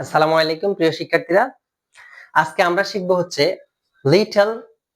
আসসালামু আলাইকুম প্রিয় শিক্ষার্থীরা, আজকে আমরা শিখব হচ্ছে little,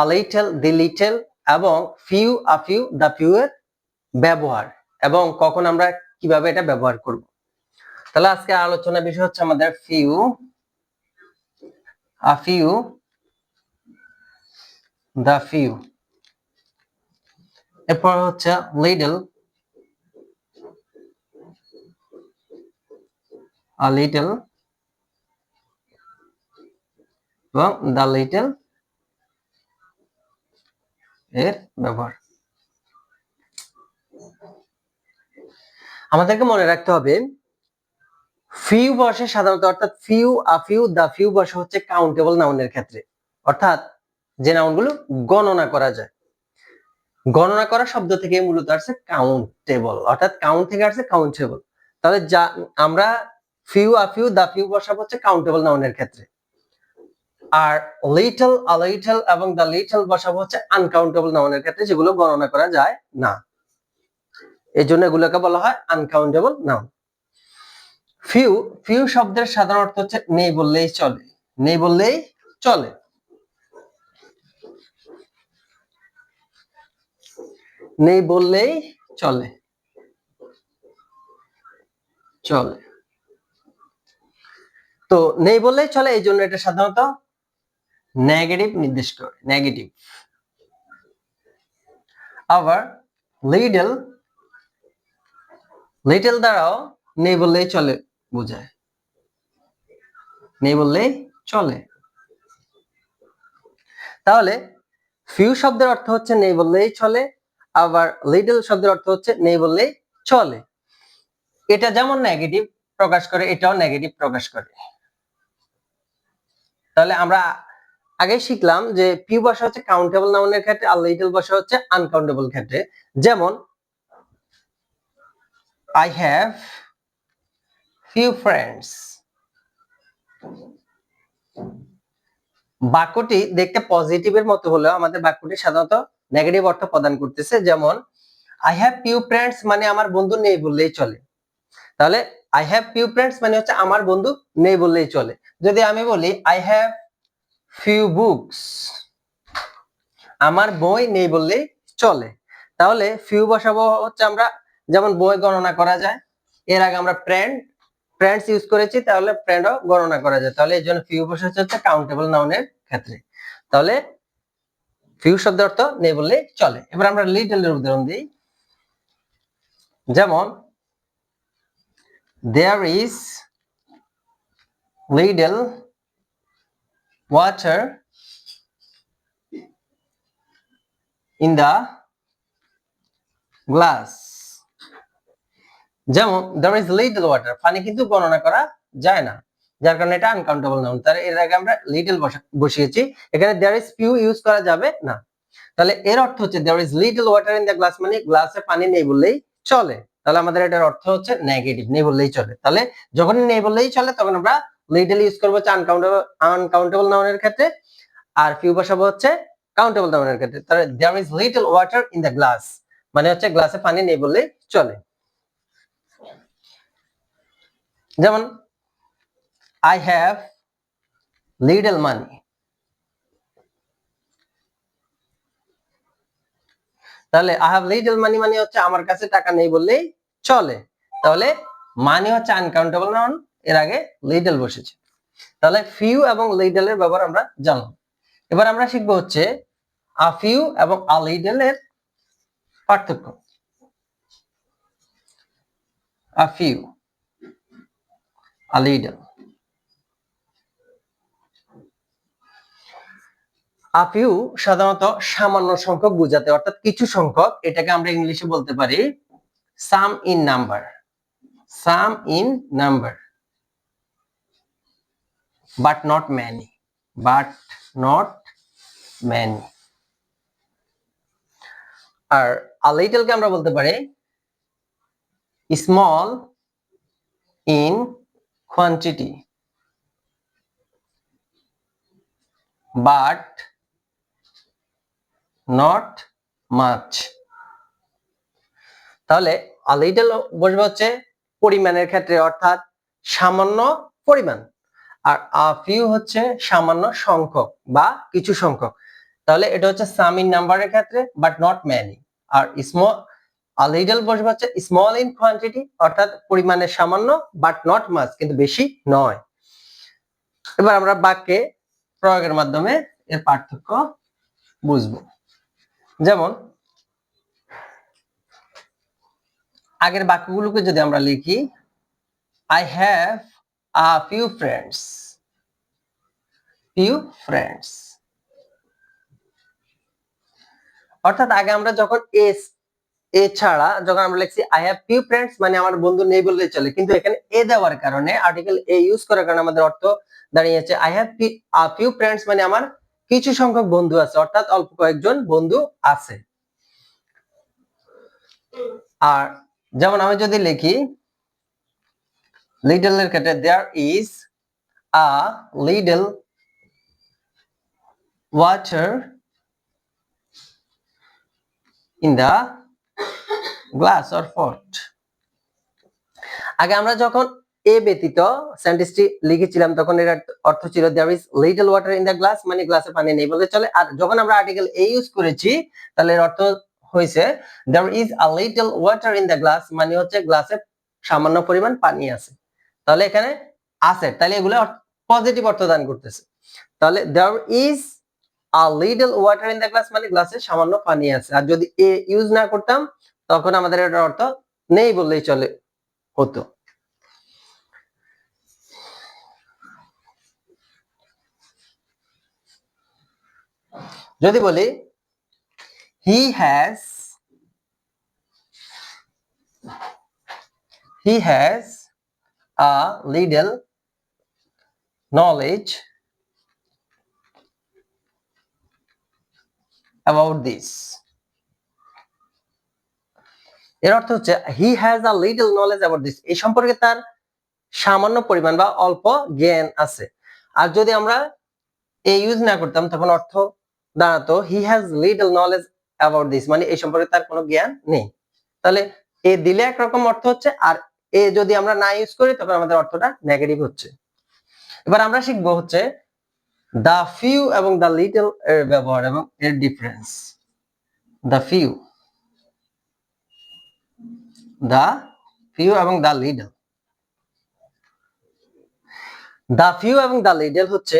a little, the little এবং few, a few, the few এর ব্যবহার এবং কখন আমরা কিভাবে এটা ব্যবহার করব। তাহলে আজকে আলোচনার বিষয় হচ্ছে আমাদের few, a few, the few. এরপর হচ্ছে লিটল, আ লিটল এবং দা লিটল এর ব্যবহার। আমাদেরকে মনে রাখতে হবে ফিউ বসে সাধারণত, অর্থাৎ few, a few, the few বসে হচ্ছে কাউন্টেবল নাউনের ক্ষেত্রে, অর্থাৎ যে নাউনগুলো গণনা করা যায়। গণনা করা শব্দ থেকে মূলত আসছে কাউন্টেবল, অর্থাৎ কাউন্ট থেকে আসছে কাউন্টেবল। তাহলে যা আমরা few, a few, the few বসাবো হচ্ছে কাউন্টেবল নাউনের ক্ষেত্রে, আর লিটল, আ লিটল এবং দা লিটল বসাবো হচ্ছে আনকাউন্টেবল নাউনের ক্ষেত্রে, যেগুলো গণনা করা যায় না। এই জন্য এগুলোকে বলা হয় আনকাউন্টেবল নাউন। ফিউ, ফিউ শব্দের সাধারণ অর্থ হচ্ছে নেই বললেই চলে, নেই বললেই চলে। নেই বললেই চলে, চলে। তো নেই বললেই চলে, এই জন্য এটা সাধারণত নেগেটিভ নির্দেশ করে, নেগেটিভ। আবার লিটল, লিটল দ্বারাও নেই বললেই চলে বোঝায়, নেই বললেই চলে। তাহলে ফিউ শব্দের অর্থ হচ্ছে নেই বললেই চলে, আবার লিটল শব্দের অর্থ হচ্ছে নেই বললেই চলে। এটা যেমন নেগেটিভ প্রকাশ করে, এটাও নেগেটিভ প্রকাশ করে। তাহলে আমরা আগে শিখলাম যে ফিউ ভাষা হচ্ছে কাউন্টেবল নাউনের ক্ষেত্রে, আর লিটল ভাষা হচ্ছে আনকাউন্টেবল ক্ষেত্রে। যেমন I have few friends, বাক্যটি দেখতে পজিটিভের মতো হলেও আমাদের বাক্যটি সাধারণত নেগেটিভ অর্থ প্রদান করতেছে। যেমন I have few friends মানে আমার বন্ধু নেই বললেই চলে। তাহলে I have few friends মানে হচ্ছে আমার বন্ধু নেই বললেই চলে। যদি আমি বলি I have few books, আমার বই নেই বললেই চলে। তাহলে ফিউ বসাবো হচ্ছে আমরা, যেমন বই গণনা করা যায়, এর আগে আমরা ফ্রেন্ডস ইউজ করেছি, তাহলে ফ্রেন্ডও গণনা করা যায়। তাহলে এই জন্য ফিউ বসাচ্ছে হচ্ছে কাউন্টেবল নাউনের ক্ষেত্রে। তাহলে ফিউ শব্দের অর্থ নেই বললেই চলে। এবার আমরা লিটল এর উদাহরণ দিই। যেমন there is little water in the glass, যেমন there is little water, পানি কিন্তু গণনা করা যায় না, যার কারণে এটা আনকাউন্টেবল নাউন। তাহলে এর আগে আমরা লিটল বসিয়েছি, এখানে there is few ইউজ করা যাবে না। তাহলে এর অর্থ হচ্ছে there is little water in the glass মানে গ্লাসে পানি নেই বললেই চলে। তাহলে আমাদের এটার অর্থ হচ্ছে নেগেটিভ, নেই বললেই চলে। তাহলে যখনই নেই বললেই চলে তখন আমরা লিটল ইউজ করবো হচ্ছে আনকাউন্টেবল নাউনের ক্ষেত্রে, আর ফিউ বসাবো হচ্ছে কাউন্টেবল নাউনের ক্ষেত্রে। তাহলে there is little water in the glass মানে হচ্ছে গ্লাসে পানি নেই বললেই চলে। যেমন I have little money, তাহলে I have little money মানে হচ্ছে আমার কাছে টাকা নেই বললেই চলে। তাহলে মানি হচ্ছে আনকাউন্টেবল নাউন, এর আগে লিটল বসেছে। তাহলে ফিউ এবং লিটল এর ব্যবহার আমরা জানলাম। এবার আমরা শিখবো হচ্ছে আ ফিউ এবং আ লিটল এর পার্থক্য। A few, a little. A few সাধারণত সামান্য সংখ্যক বোঝাতে, অর্থাৎ কিছু সংখ্যক, এটাকে আমরা ইংলিশে বলতে পারি some in number, some in number, but not many, but not many. আর আ লিটল কে আমরা বলতে পারি small in quantity, but not much. তাহলে আ লিটল বসবে হচ্ছে পরিমাণের ক্ষেত্রে, অর্থাৎ সামান্য পরিমাণ। আর আ ফিউ হচ্ছে সামান্য সংখ্যক বা কিছু সংখ্যক। তাহলে এটা হচ্ছে সাম ইন নাম্বারের ক্ষেত্রে, বাট নট ম্যানি। আর স্মল আ লিটল বসবে হচ্ছে স্মল ইন কোয়ান্টিটি, অর্থাৎ পরিমাণে সামান্য, বাট নট মাচ, কিন্তু বেশি নয়। এবার আমরা বাক্যে প্রয়োগের মাধ্যমে এর পার্থক্য বুঝবো। যেমন আগের বাক্যগুলোকে যদি আমরা লিখি, I have a few friends. Few friends. অর্থাৎ আগে আমরা যখন এ ছাড়া যখন আমরা লিখছি I have few friends, মানে আমার বন্ধু নেই বললেই চলে, কিন্তু এখানে এ দেওয়ার কারণে, আর্টিকেল এ ইউজ করার কারণে আমাদের অর্থ দাঁড়িয়েছে I have a few friends, মানে আমার কিছু সংখ্যক বন্ধু আছে, অর্থাৎ অল্প কয়েকজন বন্ধু আছে। আর যেমন আমি যদি লিখি লিটল এর ক্ষেত্রে there is a little water in the glass or pot. আগে আমরা যখন এ ব্যতীত সেন্টেন্সটি লিখেছিলাম তখন এর অর্থ ছিল there is little water in the glass, মানে গ্লাসে পানি নেই বলতে চলে। আর যখন আমরা আর্টিকেল এ ইউজ করেছি তাহলে এর অর্থ হয়েছে there is a little water in the glass, মানে হচ্ছে গ্লাসে সামান্য পরিমাণ পানি আছে। তাহলে এখানে আছে, তাহলে এগুলো পজিটিভ অর্থ দান করতেছে। তাহলে there is a little water in the glass, মানে গ্লাসে সামান্য পানি আছে। আর যদি এ ইউজ না করতাম তখন আমাদের এর অর্থ নেই বললেই চলে হতো। যদি বলি he has a little knowledge about this, এর অর্থ হচ্ছে he has a little knowledge about this, এই সম্পর্কে তার সামান্য পরিমাণ বা অল্প জ্ঞান আছে। আর যদি আমরা এ ইউজ না করতাম তখন অর্থ দাঁড়াতো he has little knowledge about this, মানে এই সম্পর্কে তার কোনো জ্ঞান নেই। তাহলে এ দিলে একরকম অর্থ হচ্ছে, আর এ যদি আমরা না ইউজ করি তখন আমাদের অর্থটা নেগেটিভ হচ্ছে। এবার আমরা শিখবো হচ্ছে the few এবং the little এর ব্যবহার এবং এর ডিফারেন্স। the few এবং the little। the few এবং the little হচ্ছে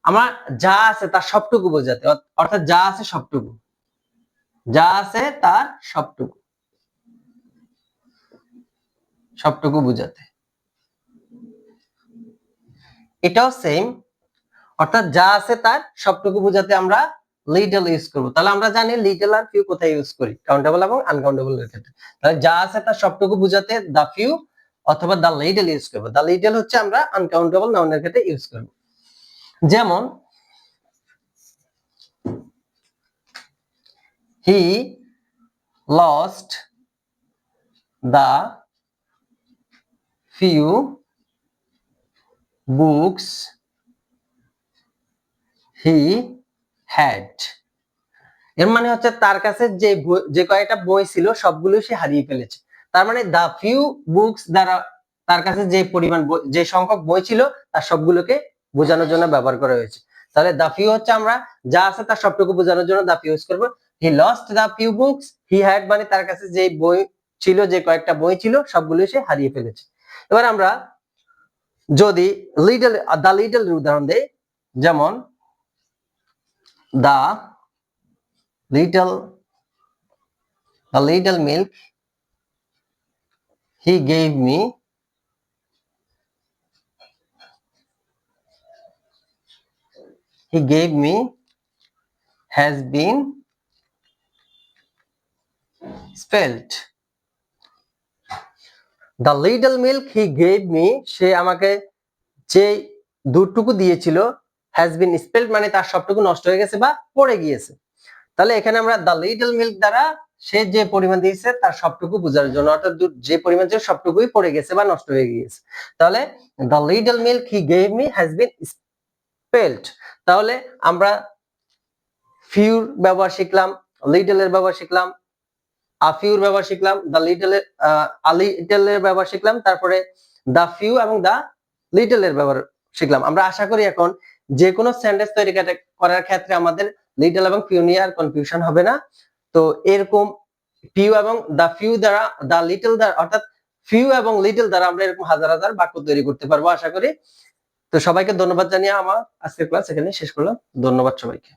আমার যা আছে তার সবটুকু বোঝাতে, অর্থাৎ যা আছে সবটুকু, যা আছে তার সবটুকু বোঝাতে। এটাও সেম, অর্থাৎ যা আছে তার সবটুকু বোঝাতে আমরা লিটল ইউজ করব। তাহলে আমরা জানি লিটল আর ফিউ কোথায় ইউজ করি, কাউন্টেবল এবং আনকাউন্টেবল এর ক্ষেত্রে। তাহলে যা আছে তার সবটুকু বোঝাতে দা ফিউ অথবা দা লিটল ইউজ করব। দা লিটল হচ্ছে আমরা আনকাউন্টেবল নাউনের ক্ষেত্রে ইউজ করব। যেমন he lost the few books he had, এর মানে হচ্ছে তার কাছে যে কয়েকটা বই ছিল সবগুলো সে হারিয়ে ফেলেছে। তার মানে দা ফিউ বুকস দ্বারা তার কাছে যে পরিমাণ যে সংখ্যক বই ছিল তার সবগুলোকে বোঝানোর জন্য ব্যবহার করা হয়েছে। তাহলে দা ফিউ হচ্ছে আমরা যা আছে তার সবটুকু বোঝানোর জন্য দা ফিউ ইউজ করব। He lost the few books he had, মানে তার কাছে যে বই ছিল, যে কয়েকটা বই ছিল সবগুলো সে হারিয়ে ফেলেছে। এবার আমরা যদি লিটল দা লিটল এর উদাহরণ দেই, যেমন the little milk he gave me has been spilled. The little milk he gave me, সে আমাকে যে দুধটুকু দিয়েছিল, has been spilled, মানে তার সবটুকু নষ্ট হয়ে গেছে বা পড়ে গিয়েছে। তাহলে এখানে আমরা the little milk দ্বারা সে যে পরিমাণ দিয়েছে তার সবটুকু বোঝানোর জন্য, অর্থাৎ দুধ যে পরিমাণ ছিল সবটুকুই পড়ে গেছে বা নষ্ট হয়ে গিয়েছে। তাহলে the little milk he gave me has been spilled। তাহলে আমরা few ব্যবহার শিখলাম, little এর ব্যবহার শিখলাম, a few এর ব্যবহার শিখলাম, the little এর a little এর ব্যবহার শিখলাম, তারপরে the few এবং the little এর ব্যবহার শিখলাম। আমরা আশা করি এখন যে কোনো সেন্টেন্স তৈরি করার ক্ষেত্রে আমাদের লিটল এবং ফিউ নিয়ে আর কনফিউশন হবে না। তো এরকম ফিউ এবং দা ফিউ দ্বারা, দা লিটল দ্বারা, অর্থাৎ ফিউ এবং লিটল দ্বারা আমরা এরকম হাজার হাজার বাক্য তৈরি করতে পারবো আশা করি। তো সবাইকে ধন্যবাদ জানিয়ে আমার আজকের ক্লাস এখানে শেষ করলাম। ধন্যবাদ সবাইকে।